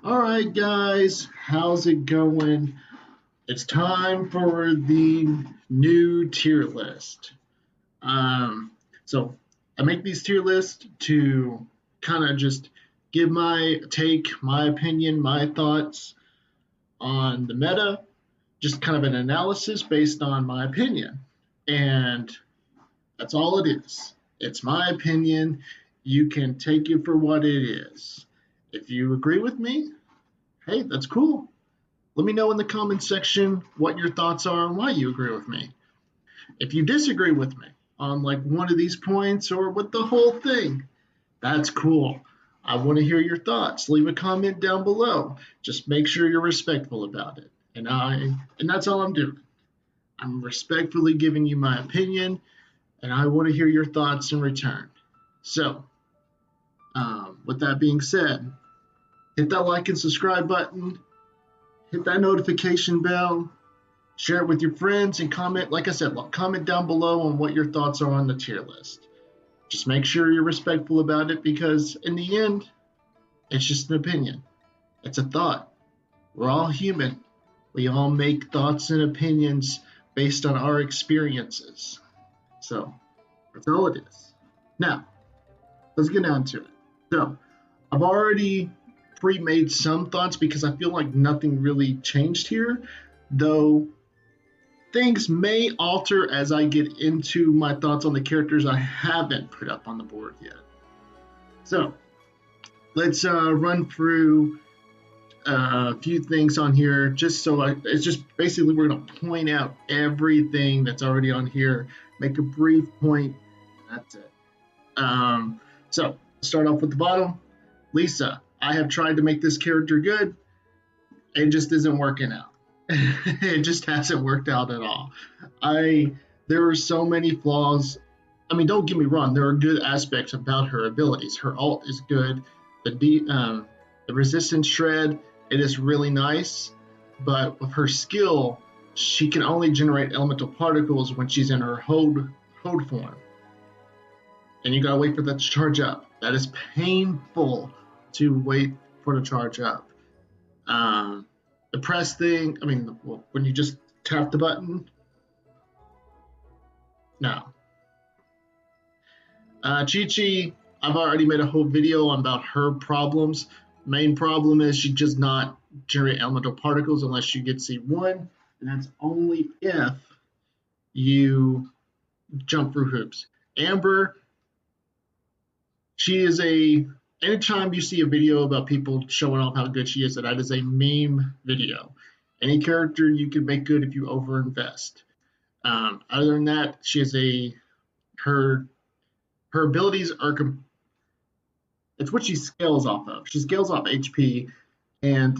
All right, guys, how's it going? It's time for the new tier list. Um, so I make these tier lists to kind of just give my take, my opinion, my thoughts on the meta, just kind of an analysis based on my opinion. And that's all it is. It's my opinion. You can take it for what it is. If you agree with me, hey, that's cool. Let me know in the comments section what your thoughts are and why you agree with me. If you disagree with me on like one of these points or with the whole thing, that's cool. I want to hear your thoughts. Leave a comment down below. Just make sure you're respectful about it. And that's all I'm doing. I'm respectfully giving you my opinion, and I want to hear your thoughts in return. So, with that being said, hit that like and subscribe button, hit that notification bell, share it with your friends, and comment. Like I said, comment down below on what your thoughts are on the tier list. Just make sure you're respectful about it because in the end, it's just an opinion. It's a thought. We're all human. We all make thoughts and opinions based on our experiences. So that's all it is. Now, let's get down to it. So I've already pre-made some thoughts because I feel like nothing really changed here, though things may alter as I get into my thoughts on the characters I haven't put up on the board yet. So let's run through a few things on here it's just basically we're going to point out everything that's already on here, make a brief point, and that's it. So start off with the bottom. Lisa, I have tried to make this character good. It just isn't working out. It just hasn't worked out at all. There are so many flaws. I mean, don't get me wrong. There are good aspects about her abilities. Her ult is good. The resistance shred, it is really nice. But with her skill, she can only generate elemental particles when she's in her hold form. And you gotta wait for that to charge up. That is painful to wait for the charge up. The press thing, when you just tap the button, no. Chi-Chi, I've already made a whole video about her problems. Main problem is she does not generate elemental particles unless you get C1, and that's only if you jump through hoops. Amber, anytime you see a video about people showing off how good she is, that is a meme video. Any character you can make good if you overinvest. Other than that, her abilities are it's what she scales off of. She scales off HP, and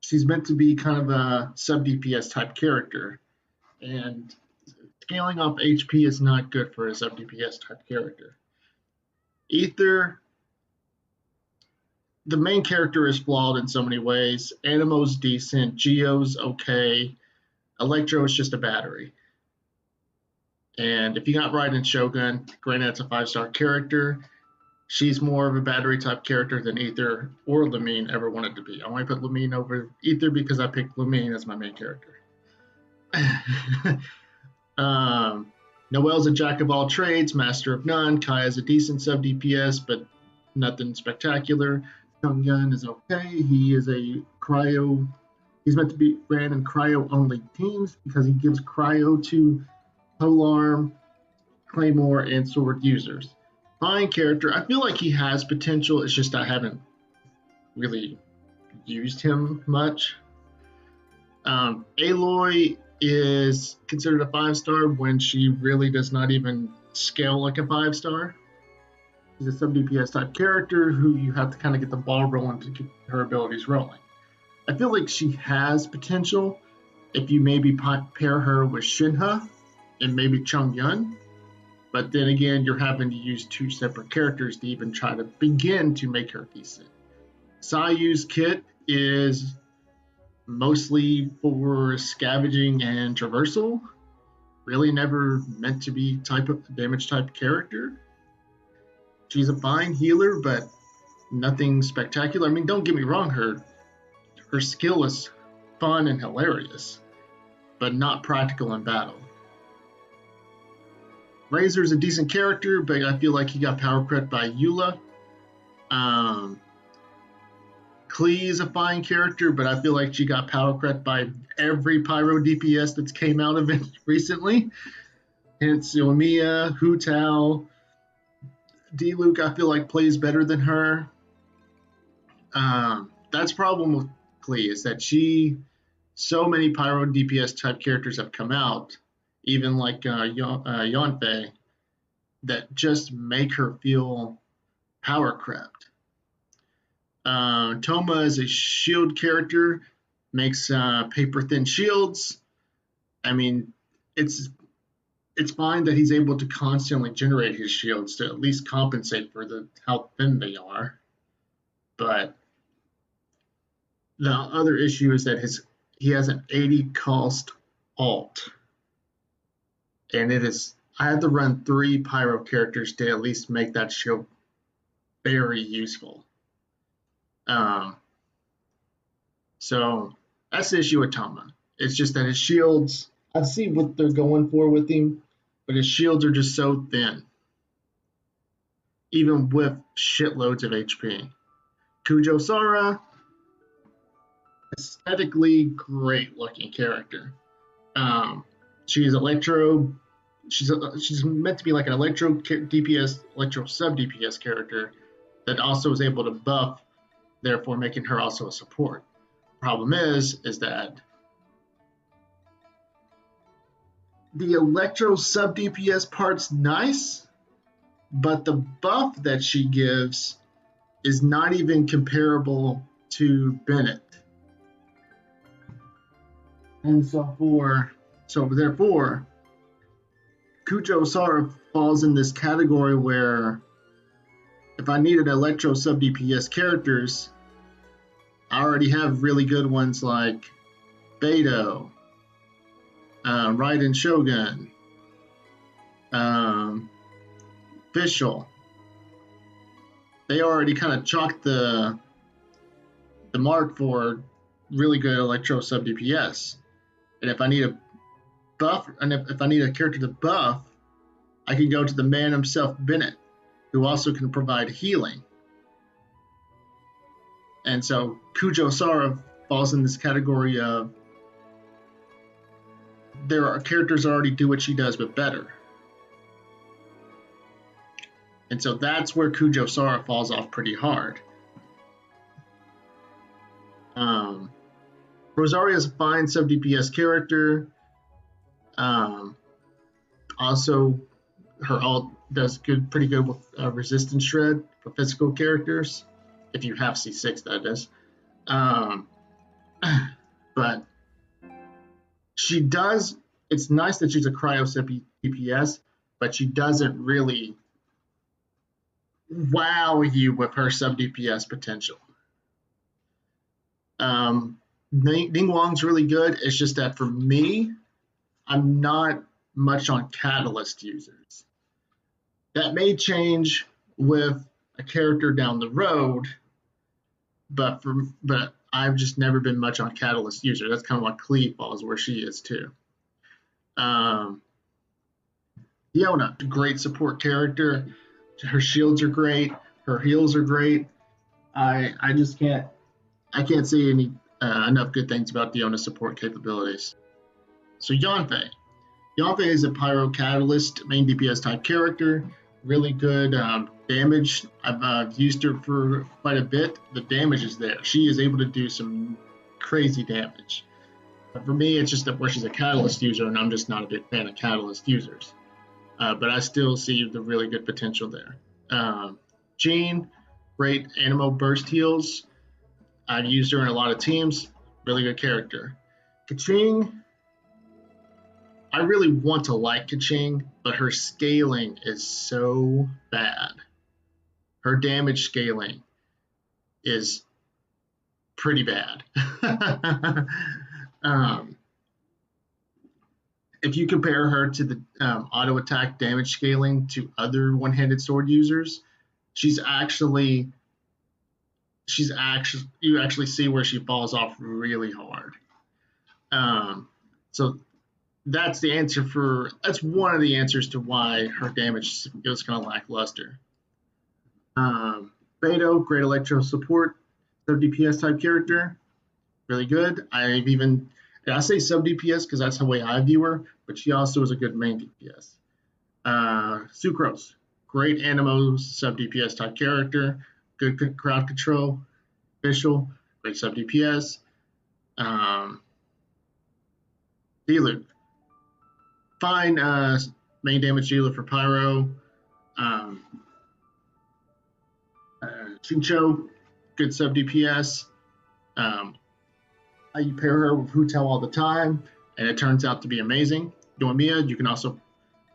she's meant to be kind of a sub DPS type character. And scaling off HP is not good for a sub DPS type character. Ether, the main character is flawed in so many ways. Animo's decent, Geo's okay, Electro is just a battery. And if you got Raiden Shogun, granted it's a 5-star character, she's more of a battery type character than Ether or Lumine ever wanted to be. I only put Lumine over Ether because I picked Lumine as my main character. Noelle's a jack of all trades, master of none. Kai is a decent sub DPS, but nothing spectacular. Chongyun is okay. He is a cryo. He's meant to be ran in cryo only teams because he gives cryo to polearm, claymore, and sword users. Fine character. I feel like he has potential. It's just I haven't really used him much. Aloy is considered a 5-star when she really does not even scale like a 5-star. She's a sub DPS type character who you have to kind of get the ball rolling to get her abilities rolling. I feel like she has potential if you maybe pair her with Shinha and maybe Chongyun. But then again, you're having to use 2 separate characters to even try to begin to make her decent. Sayu's kit is mostly for scavenging and traversal. Really never meant to be damage type character. She's a fine healer, but nothing spectacular. I mean, don't get me wrong, her her skill is fun and hilarious, but not practical in battle. Razor's a decent character, but I feel like he got power crept by Eula. Klee is a fine character, but I feel like she got power crept by every Pyro DPS that's came out of it recently. Hence, Yoimiya, Hu Tao, D-Luke, I feel like plays better than her. That's the problem with Klee, is that so many Pyro DPS type characters have come out, even like Yanfei, that just make her feel power crept. Toma is a shield character, makes paper thin shields. I mean, it's fine that he's able to constantly generate his shields to at least compensate for how thin they are. But the other issue is that he has an 80 cost alt. And I had to run 3 Pyro characters to at least make that shield very useful. So that's the issue with Toma. It's just that his shields, I see what they're going for with him, but his shields are just so thin, even with shitloads of HP. Kujo Sara, aesthetically great looking character. She's electro. She's meant to be like an electro DPS, electro sub DPS character that also is able to buff, therefore making her also a support. Problem is that the electro sub DPS part's nice, but the buff that she gives is not even comparable to Bennett. And therefore, Kujo Sara falls in this category where if I needed electro sub DPS characters, I already have really good ones like Beidou, Raiden Shogun, Fischl. They already kind of chalked the mark for really good electro sub DPS. And if I need a buff, and if I need a character to buff, I can go to the man himself, Bennett, who also can provide healing. And so Kujo Sara falls in this category of there are characters that already do what she does, but better. And so that's where Kujo Sara falls off pretty hard. Rosario is a fine sub DPS character. Also, her ult does pretty good with resistance shred for physical characters, if you have C6, that is. But she does. It's nice that she's a cryo sub DPS, but she doesn't really wow you with her sub DPS potential. Ning Wang's really good. It's just that for me, I'm not much on Catalyst users. That may change with a character down the road, but I've just never been much on Catalyst user. That's kind of like Klee falls where she is too. Fiona, great support character. Her shields are great. Her heals are great. I can't say enough good things about Fiona's support capabilities. So Yanfei. Yanfei is a Pyro Catalyst main DPS type character. Really good damage. I've used her for quite a bit. The damage is there. She is able to do some crazy damage. But for me, it's just that where she's a Catalyst user, and I'm just not a big fan of Catalyst users. But I still see the really good potential there. Jean, great Animo burst heals. I've used her in a lot of teams. Really good character. Kaching, I really want to like Kaching, but her scaling is so bad. Her damage scaling is pretty bad. If you compare her to the auto attack damage scaling to other one-handed sword users, she's actually you actually see where she falls off really hard. So that's one of the answers to why her damage is kind of lackluster. Beto, great electro support, sub DPS type character, really good. I say sub DPS because that's the way I view her, but she also is a good main DPS. Sucrose, great Animo sub DPS type character, good crowd control, official, great sub DPS. Dealer, fine main damage dealer for Pyro. Shincho, good sub DPS. I pair her with Hutel all the time, and it turns out to be amazing. Yoimiya, you can also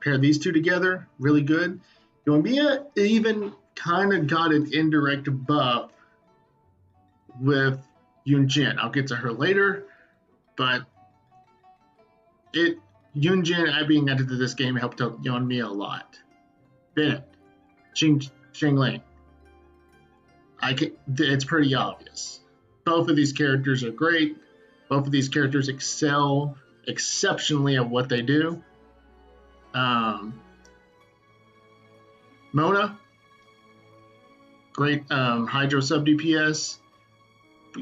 pair these two together, really good. Yoimiya even kind of got an indirect buff with Yunjin. I'll get to her later, but Yunjin being added to this game helped out Yoimiya a lot. Bennett, Xingling. It's pretty obvious. Both of these characters are great. Both of these characters excel exceptionally at what they do. Mona, great Hydro sub DPS.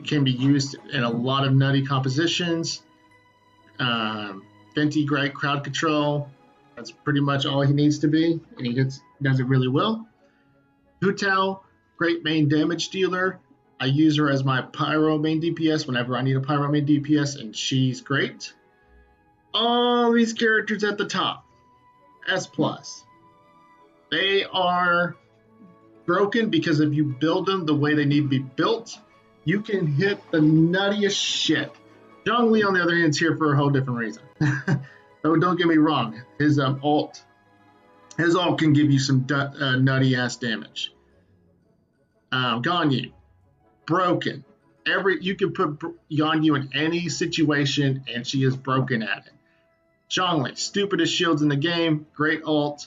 Can be used in a lot of nutty compositions. Venti, great crowd control. That's pretty much all he needs to be, and he does it really well. Hutao, great main damage dealer. I use her as my Pyro main DPS whenever I need a Pyro main DPS, and she's great. All these characters at the top, S+. They are broken because if you build them the way they need to be built, you can hit the nuttiest shit. Zhongli, on the other hand, is here for a whole different reason. Oh, don't get me wrong. His ult can give you some nutty ass damage. Ganyu, broken. You can put Ganyu in any situation, and she is broken at it. Zhongli, stupidest shields in the game, great ult.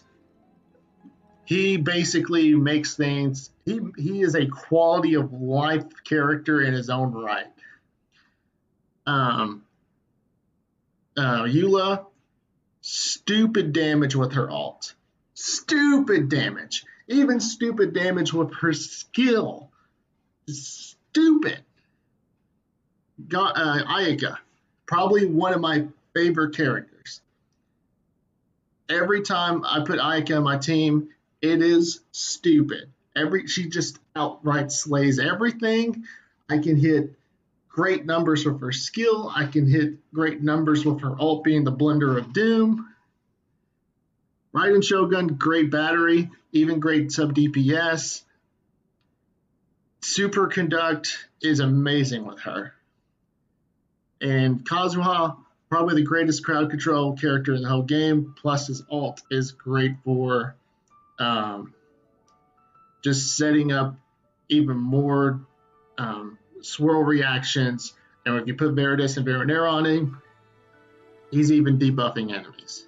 He basically makes things. He is a quality of life character in his own right. Eula, stupid damage with her ult. Stupid damage. Even stupid damage with her skill. Stupid. Ayaka, probably one of my favorite characters. Every time I put Ayaka on my team, it is stupid. She just outright slays everything. I can hit great numbers with her skill. I can hit great numbers with her ult being the Blender of Doom. Raiden Shogun, great battery, even great sub DPS. Super Conduct is amazing with her. And Kazuha, probably the greatest crowd control character in the whole game, plus his ult is great for just setting up even more swirl reactions. And if you put Veritas and Veronera on him, he's even debuffing enemies.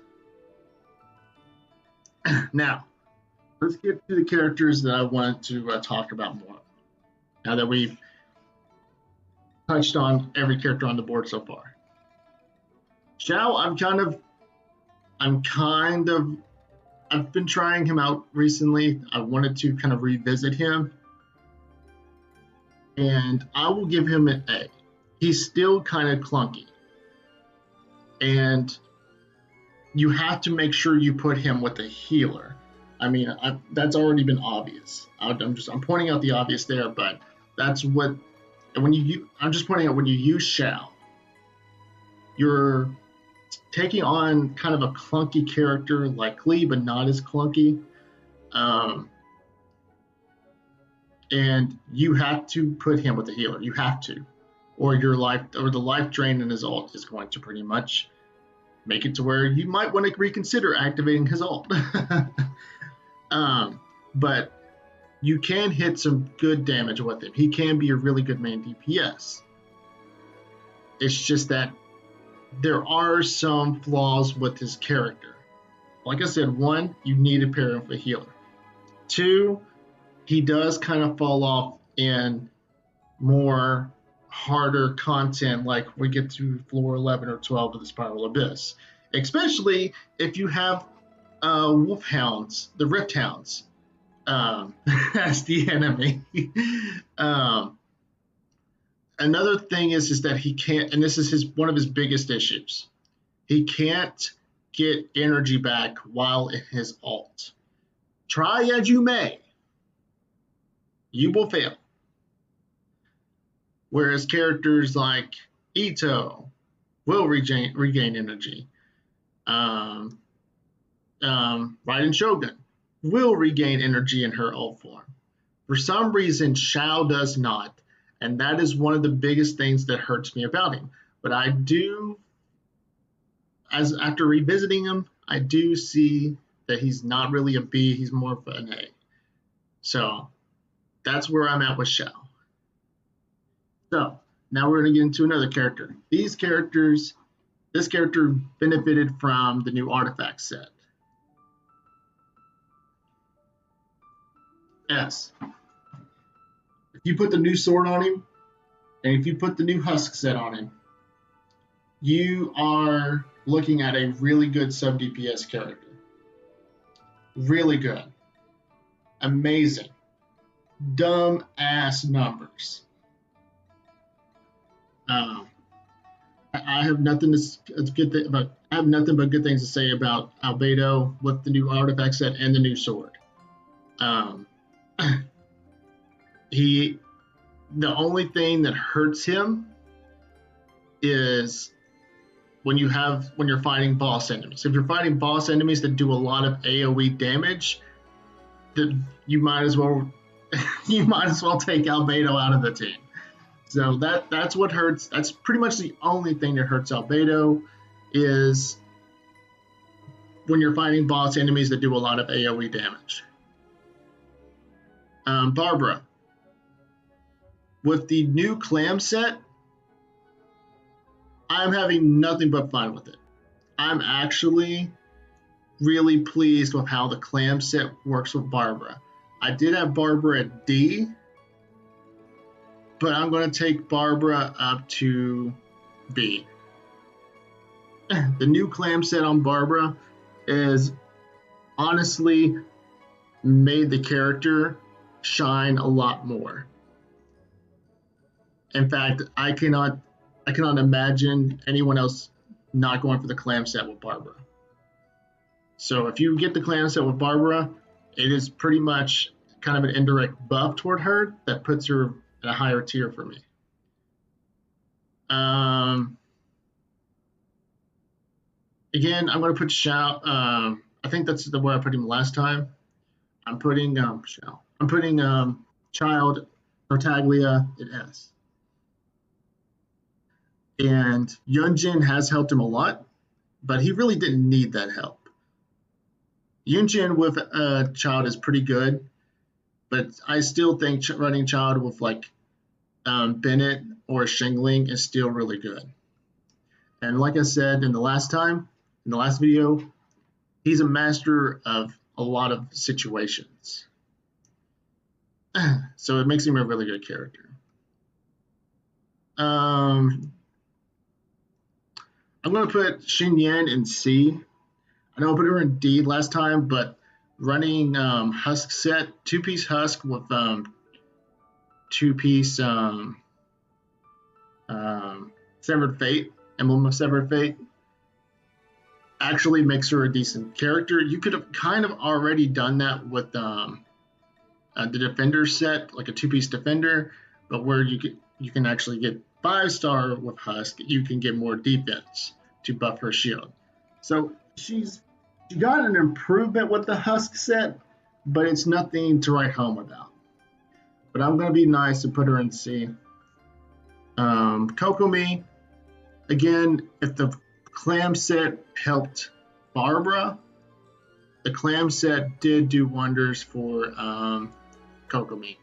Now, let's get to the characters that I want to talk about more. Now that we've touched on every character on the board so far. Xiao, I've been trying him out recently. I wanted to kind of revisit him. And I will give him an A. He's still kind of clunky. And you have to make sure you put him with a healer. I mean, that's already been obvious. I'm pointing out the obvious there, but that's what. And I'm just pointing out when you use Xiao, you're taking on kind of a clunky character like Lee, but not as clunky. And you have to put him with a healer. You have to, or the life drain in his ult is going to pretty much make it to where you might want to reconsider activating his ult. But you can hit some good damage with him. He can be a really good main DPS. It's just that there are some flaws with his character. Like I said, 1, you need to pair him with a healer. 2, he does kind of fall off in more harder content like we get to floor 11 or 12 of the Spiral Abyss, especially if you have Wolfhounds, the Rift Hounds, as the enemy. um, Another thing is that he can't, and this is one of his biggest issues. He can't get energy back while in his alt. Try as you may, you will fail. Whereas characters like Ito will regain energy. Raiden Shogun will regain energy in her alt form. For some reason, Shao does not, and that is one of the biggest things that hurts me about him. But I do, as after revisiting him, I do see that he's not really a B, he's more of an A. So that's where I'm at with Shao. So now we're going to get into another character. This character benefited from the new artifact set. S. If you put the new sword on him, and if you put the new husk set on him, you are looking at a really good sub DPS character. Really good. Amazing. Dumb ass numbers. I have nothing but good things to say about Albedo with the new artifact set and the new sword. The only thing that hurts him is when you're fighting boss enemies. If you're fighting boss enemies that do a lot of AoE damage, that you might as well take Albedo out of the team. So that's what hurts. That's pretty much the only thing that hurts Albedo is when you're fighting boss enemies that do a lot of AoE damage. Barbara. With the new clam set, I'm having nothing but fun with it. I'm actually really pleased with how the clam set works with Barbara. I did have Barbara at D, but I'm going to take Barbara up to B. The new clam set on Barbara is honestly made the character shine a lot more. In fact, I cannot imagine anyone else not going for the clam set with Barbara. So if you get the clam set with Barbara, it is pretty much kind of an indirect buff toward her that puts her at a higher tier for me. Again, I'm going to put Shao. I think that's the way I put him last time. I'm putting Shao. I'm putting Child Tartaglia at S. And Yunjin has helped him a lot, but he really didn't need that help. Yunjin with Child is pretty good, but I still think running Child with like Bennett or Shingling is still really good. And like I said in the last video, he's a master of a lot of situations. So it makes him a really good character. I'm going to put Xin Yan in C. I know I put her in D last time, but running Husk set, two-piece Husk with two-piece Severed Fate, Emblem of Severed Fate, actually makes her a decent character. You could have kind of already done that with the Defender set, like a two-piece Defender, but where you can actually get 5-star with Husk, you can get more defense to buff her shield. So she got an improvement with the Husk set, but it's nothing to write home about. But I'm going to be nice and put her in C. Kokomi, again, if the clam set helped Barbara, the clam set did do wonders for Kokomi.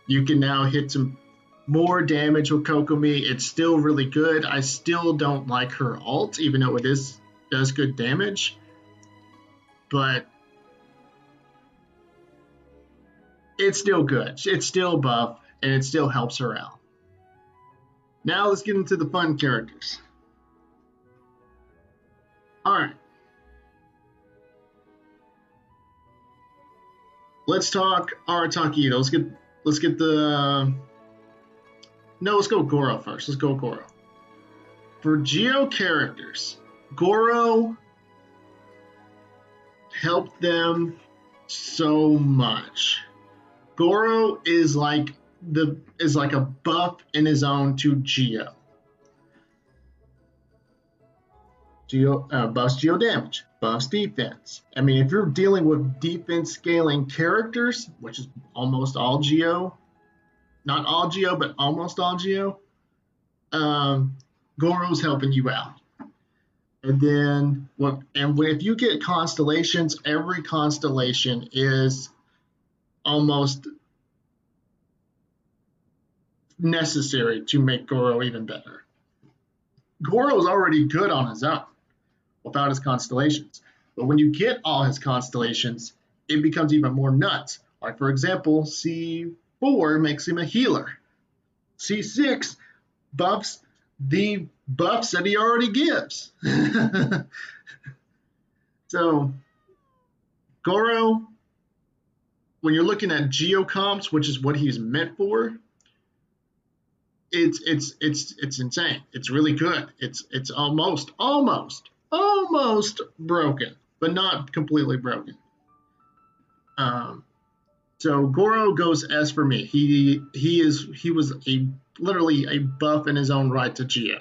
You can now hit some more damage with Kokomi. It's still really good. I still don't like her ult, even though it does good damage. But it's still good. It's still buff. and it still helps her out. Now let's get into the fun characters. All right. Let's talk Arataki Ito. Let's get the no, let's go Goro first. Let's go Goro. For Geo characters, Goro helped them so much. Goro is like a buff in his own to Geo. Buffs Geo damage, buffs defense. I mean, if you're dealing with defense scaling characters, which is almost all Geo, not all Geo, but almost all Geo, Goro's helping you out. And then if you get constellations, every constellation is almost necessary to make Goro even better. Goro is already good on his own without his constellations. But when you get all his constellations, it becomes even more nuts. Like, for example, C4 makes him a healer. C6 buffs the buffs that he already gives. So, Goro, when you're looking at geocomps, which is what he's meant for, it's insane. It's really good. It's almost broken, but not completely broken. So Goro goes S for me. He was literally a buff in his own right to Geo.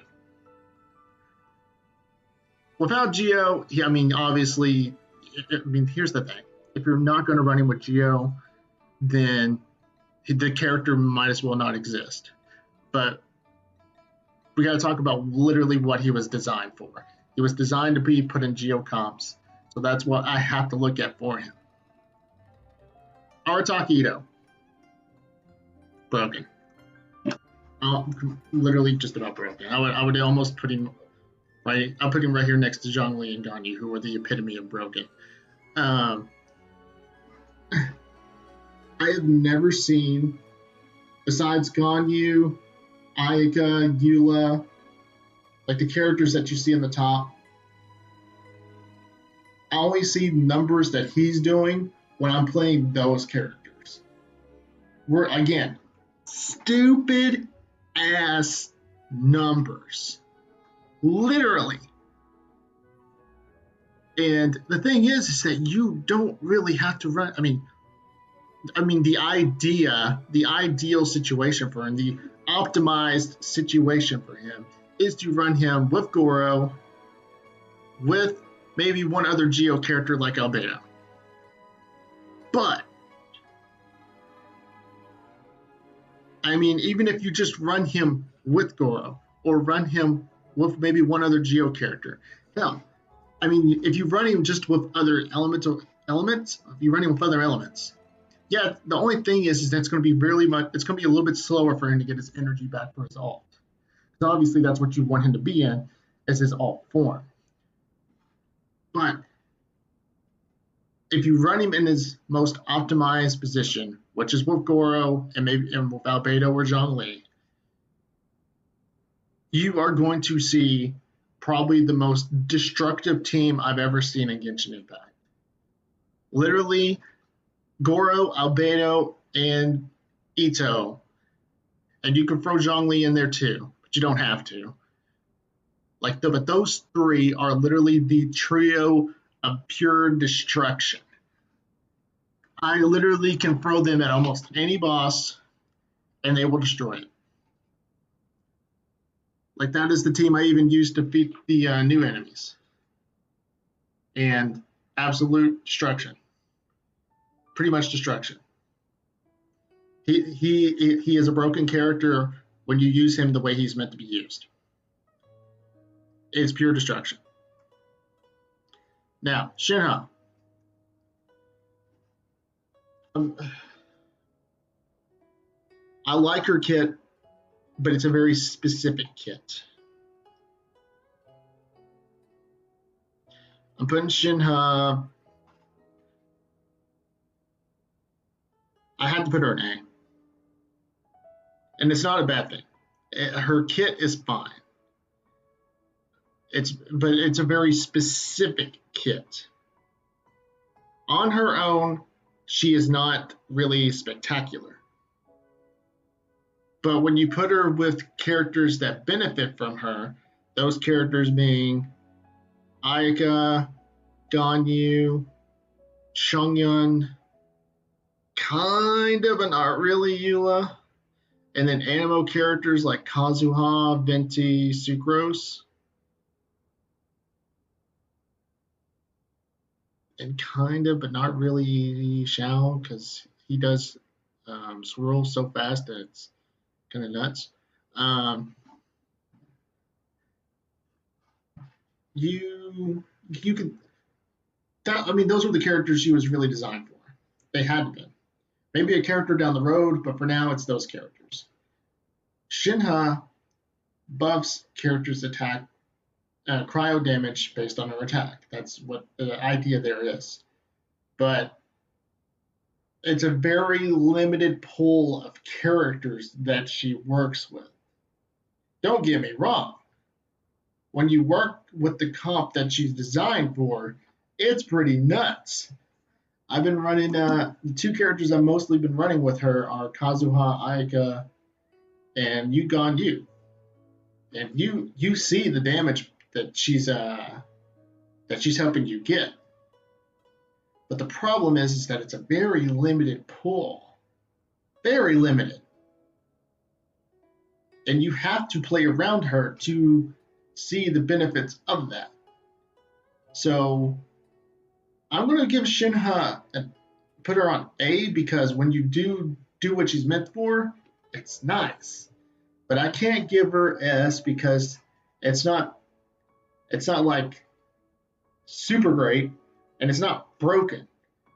Without Geo, obviously, here's the thing. If you're not going to run him with Geo, then the character might as well not exist. But we got to talk about literally what he was designed for. He was designed to be put in Geo comps, so that's what I have to look at for him. Arataki Ito. Broken. Literally just about broken. I would almost put him right. I'll put him right here next to Zhongli and Ganyu, who are the epitome of broken. I have never seen, besides Ganyu, Ayaka, Eula, like the characters that you see on the top, I only see numbers that he's doing when I'm playing those characters. We're, again, stupid ass numbers. Literally. And the thing is that you don't really have to run. The ideal situation for him, the optimized situation for him is to run him with Goro, with maybe one other Geo character like Albedo. But, even if you just run him with Goro, or run him with maybe one other Geo character, hell, if you run him just with other elements, if you run him with other elements, yeah, the only thing is that it's going to be a little bit slower for him to get his energy back for his ult. Because obviously that's what you want him to be in, as his ult form. But if you run him in his most optimized position, which is with Goro and with Albedo or Zhongli, you are going to see probably the most destructive team I've ever seen in Genshin Impact. Literally, Goro, Albedo, and Ito. And you can throw Zhongli in there too, but you don't have to. But those three are literally the trio of pure destruction. I literally can throw them at almost any boss, and they will destroy it. That is the team I even used to defeat the new enemies. And absolute destruction. Pretty much destruction. He is a broken character when you use him the way he's meant to be used. It's pure destruction. Now, Shinha. I like her kit, but it's a very specific kit. I'm putting Shinha. I had to put her in A. and it's not a bad thing. Her kit is fine. But it's a very specific kit. On her own, she is not really spectacular. But when you put her with characters that benefit from her, those characters being Ayaka, Ganyu, Shongyun, kind of but not really Eula, and then Animo characters like Kazuha, Venti, Sucrose, and kind of but not really Shao because he does swirl so fast that it's kind of nuts. Um, you could that, I mean, those were the characters she was really designed for. They had to be. Maybe a character down the road, but for now, it's those characters. Shinha buffs characters' attack cryo damage based on her attack. That's what the idea there is. But it's a very limited pool of characters that she works with. Don't get me wrong. When you work with the comp that she's designed for, it's pretty nuts. I've been running the two characters I've mostly been running with her are Kazuha Ayaka and Yugon Yu. And you see the damage that she's helping you get. But the problem is that it's a very limited pool. Very limited. And you have to play around her to see the benefits of that. So I'm going to give Shinha and put her on A because when you do what she's meant for, it's nice. But I can't give her S because it's not like super great and it's not broken.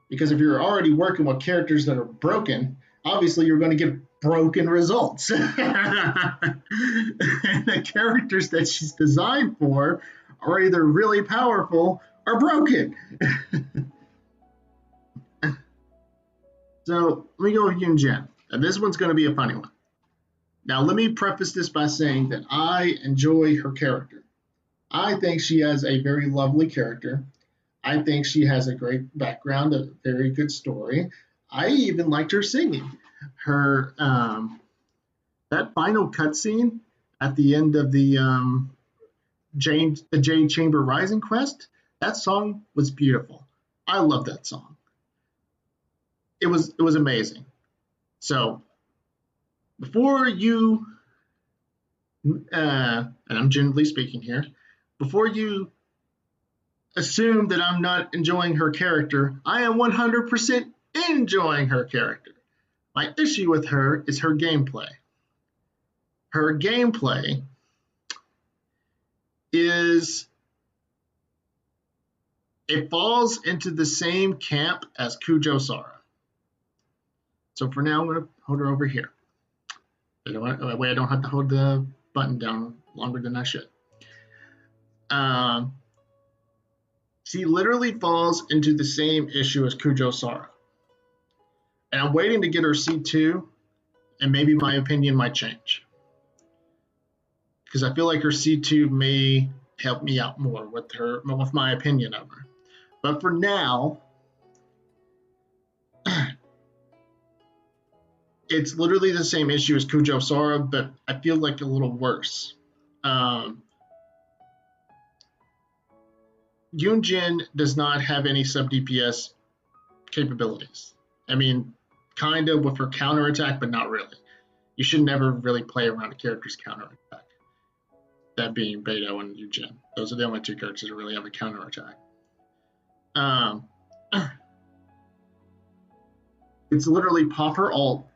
Because if you're already working with characters that are broken, obviously you're going to get broken results. And the characters that she's designed for are either really powerful or broken. So let me go with Yunjin. And this one's going to be a funny one. Now, let me preface this by saying that I enjoy her character. I think she has a very lovely character. I think she has a great background, a very good story. I even liked her singing. Her that final cutscene at the end of the Jade Chamber Rising quest, that song was beautiful. I love that song. It was amazing. So before you, and I'm generally speaking here, before you assume that I'm not enjoying her character, I am 100% enjoying her character. My issue with her is her gameplay. Her gameplay is it falls into the same camp as Kujo Sara. So for now, I'm going to hold her over here. That way I don't have to hold the button down longer than I should. She literally falls into the same issue as Kujo Sara. And I'm waiting to get her C2, and maybe my opinion might change. Because I feel like her C2 may help me out more with my opinion of her. But for now, it's literally the same issue as Kujo Sara, but I feel like a little worse. Yunjin does not have any sub DPS capabilities. I mean, kind of with her counterattack, but not really. You should never really play around a character's counterattack. That being Beto and Yunjin. Those are the only two characters that really have a counterattack. It's literally pop her ult,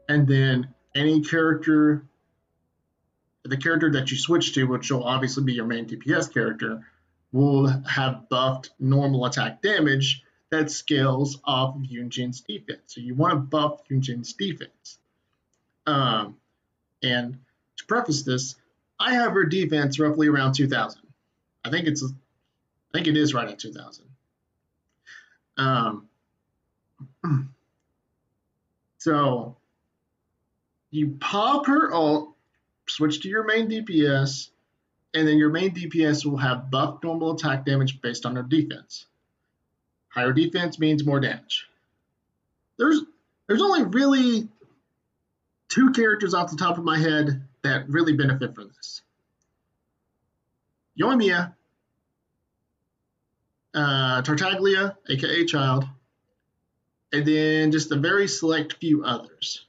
and then any character, the character that you switch to, which will obviously be your main DPS character, will have buffed normal attack damage that scales off of Yunjin's defense. So you want to buff Yunjin's defense. And to preface this, I have her defense roughly around 2,000. I think it is right at 2,000. So You pop her ult, switch to your main DPS, and then your main DPS will have buff normal attack damage based on their defense. Higher defense means more damage. There's only really two characters off the top of my head that really benefit from this. Yoimiya, Tartaglia, aka Child, and then just a very select few others.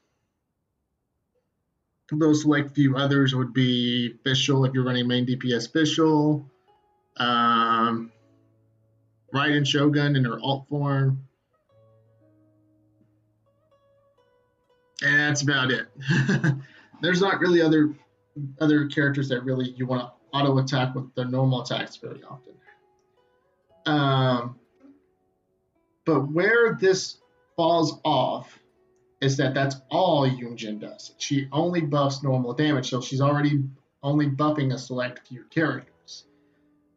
Those select few others would be Fischl if you're running main DPS Fischl, Raiden Shogun in her alt form, and that's about it. There's not really other characters that really you want to auto attack with their normal attacks very often. But where this falls off is that that's all Yunjin does. She only buffs normal damage, so she's already only buffing a select few characters,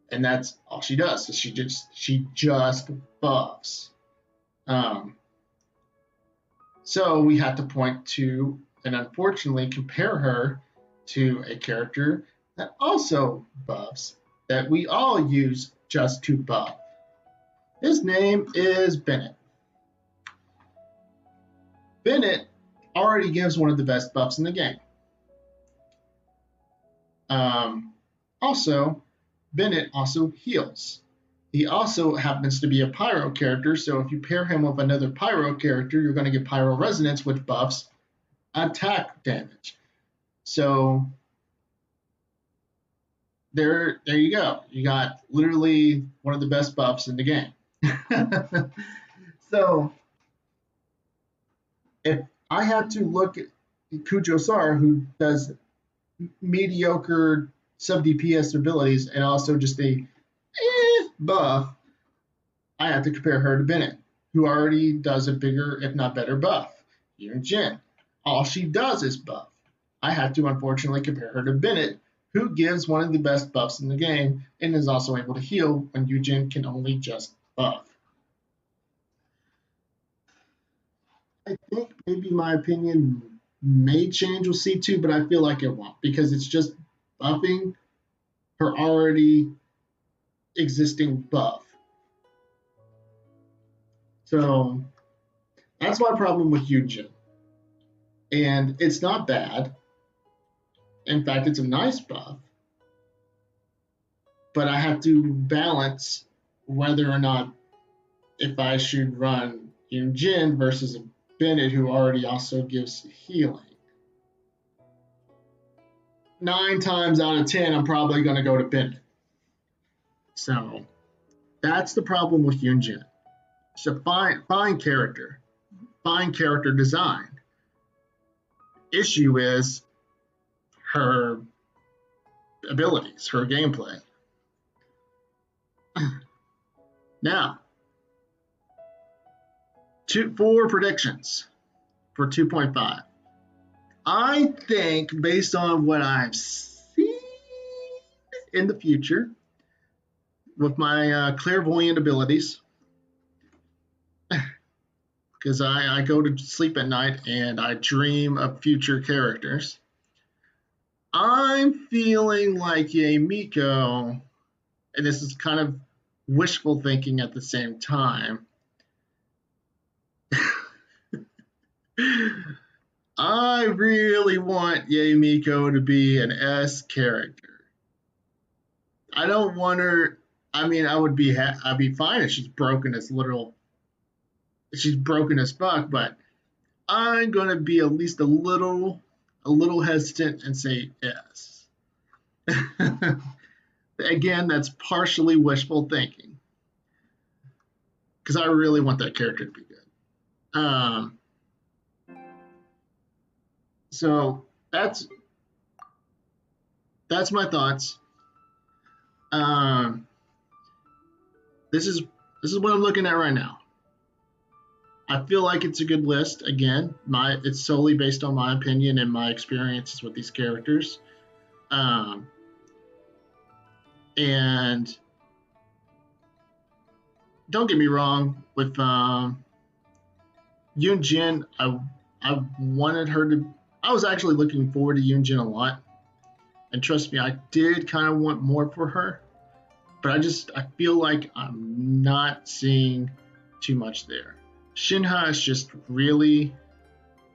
and that's all she does. So she just buffs. So we have to point to and unfortunately compare her to a character that also buffs that we all use just to buff. His name is Bennett. Bennett already gives one of the best buffs in the game. Also, Bennett also heals. He also happens to be a Pyro character, so if you pair him with another Pyro character, you're going to get Pyro Resonance, which buffs attack damage. So there you go. You got literally one of the best buffs in the game. So if I had to look at Kujosar, who does mediocre sub DPS abilities and also just a buff, I have to compare her to Bennett, who already does a bigger, if not better, buff. Yunjin, all she does is buff. I have to unfortunately compare her to Bennett, who gives one of the best buffs in the game and is also able to heal when Yunjin can only just buff. I think maybe my opinion may change with C2, but I feel like it won't because it's just buffing her already existing buff. So that's my problem with Yunjin. And it's not bad. In fact, it's a nice buff. But I have to balance whether or not if I should run Yunjin versus a Bennett who already also gives healing. 9 times out of 10, I'm probably going to go to Bennett. So that's the problem with Yunjin. It's a fine character, fine character design. Issue is her abilities, her gameplay. Now, 4 predictions for 2.5. I think based on what I've seen in the future with my clairvoyant abilities, because I go to sleep at night and I dream of future characters, I'm feeling like Miko, and this is kind of wishful thinking at the same time. I really want Miko to be an S character. I don't want her. I mean, I'd be fine if she's broken as fuck, but I'm gonna be at least a little hesitant and say yes. Again, that's partially wishful thinking because I really want that character to be good. So that's my thoughts. This is what I'm looking at right now. I feel like it's a good list. Again, it's solely based on my opinion and my experiences with these characters. And don't get me wrong, with Yunjin, I wanted her to. I was actually looking forward to Yunjin a lot, and trust me, I did kind of want more for her, but I feel like I'm not seeing too much there. Shinha is just really,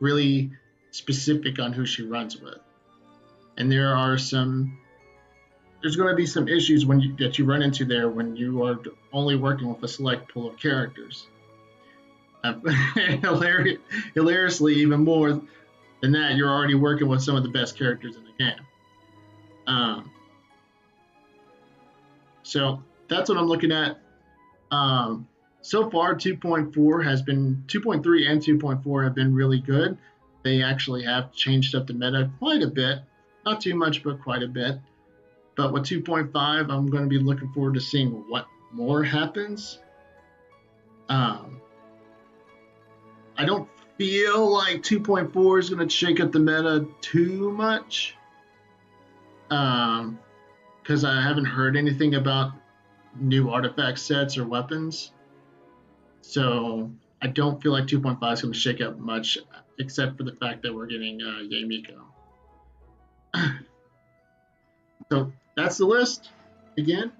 really specific on who she runs with, and there's going to be some issues that you run into there when you are only working with a select pool of characters. Hilariously, even more than that, you're already working with some of the best characters in the game. Um, so that's what I'm looking at. So far, 2.3 and 2.4 have been really good. They actually have changed up the meta quite a bit. Not too much, but quite a bit. But with 2.5, I'm going to be looking forward to seeing what more happens. I don't feel like 2.4 is going to shake up the meta too much. Because I haven't heard anything about new artifact sets or weapons. So I don't feel like 2.5 is going to shake up much, except for the fact that we're getting Yamiko. So that's the list. Again,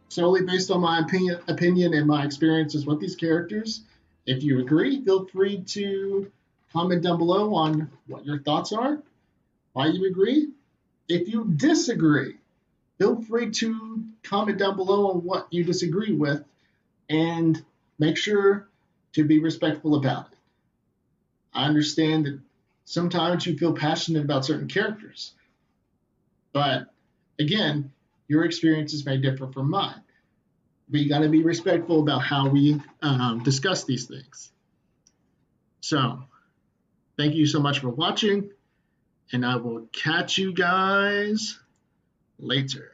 solely based on my opinion and my experiences with these characters. If you agree, feel free to comment down below on what your thoughts are, why you agree. If you disagree, feel free to comment down below on what you disagree with, and make sure to be respectful about it. I understand that sometimes you feel passionate about certain characters, but again, your experiences may differ from mine. We got to be respectful about how we discuss these things. So, thank you so much for watching, and I will catch you guys later.